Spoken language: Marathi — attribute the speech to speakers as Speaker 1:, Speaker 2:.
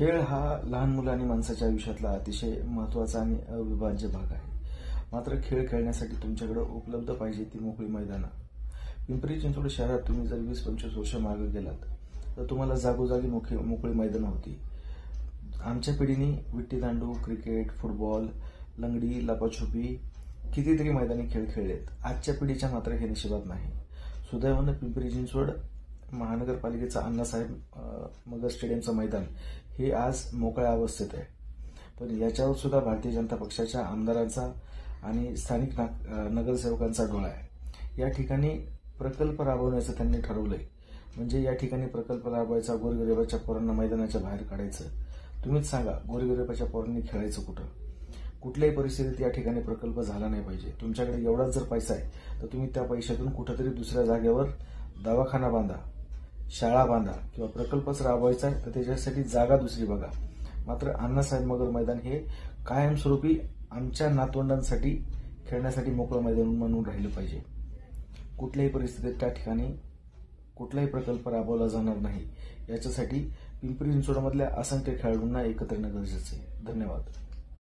Speaker 1: खेळ हा लहान मुलं आणि माणसाच्या आयुष्यातला अतिशय महत्त्वाचा आणि अविभाज्य भाग आहे. मात्र खेळ खेळण्यासाठी तुमच्याकडे उपलब्ध पाहिजे ती मोकळी मैदानं. पिंपरी चिंचवड शहरात तुम्ही जर 20-25 वर्ष मागे गेलात तर तुम्हाला जागोजागी मोकळी मैदानं होती. आमच्या पिढीने विट्टीदांडू, क्रिकेट, फुटबॉल, लंगडी, लपाछुपी कितीतरी मैदानी खेळ खेळलेत. आजच्या पिढीच्या मात्र हे नशिबात नाही. सुदैवानं पिंपरी चिंचवड महानगरपालिकेचा अण्णासाहेब मगर स्टेडियमचं मैदान हे आज मोकळ्या अवस्थेत आहे. पण याच्यावर सुद्धा भारतीय जनता पक्षाच्या आमदारांचा आणि स्थानिक नगरसेवकांचा डोळा आहे. या ठिकाणी प्रकल्प राबवण्याचं त्यांनी ठरवलंय. म्हणजे या ठिकाणी प्रकल्प राबवायचा, गोरगरिबाच्या पोरांना मैदानाच्या बाहेर काढायचं. तुम्हीच सांगा, गोरगरिबाच्या पोरांनी खेळायचं कुठं? कुठल्याही परिस्थितीत या ठिकाणी प्रकल्प झाला नाही पाहिजे. तुमच्याकडे एवढाच जर पैसा आहे तर तुम्ही त्या पैशातून कुठंतरी दुसऱ्या जागेवर दवाखाना बांधा, शाळा बांधा किंवा प्रकल्पच राबवायचा आहे तर त्याच्यासाठी जागा दुसरी बघा. मात्र अण्णासाहेब मगर मैदान हे कायमस्वरूपी आमच्या नातवंडांसाठी खेळण्यासाठी मोकळं मैदान म्हणून राहिलं पाहिजे. कुठल्याही परिस्थितीत त्या ठिकाणी कुठलाही प्रकल्प राबवला जाणार नाही. याच्यासाठी पिंपरी चिंचवडमधल्या असंख्य खेळाडूंना एकत्र येणं गरजेचं आहे. धन्यवाद.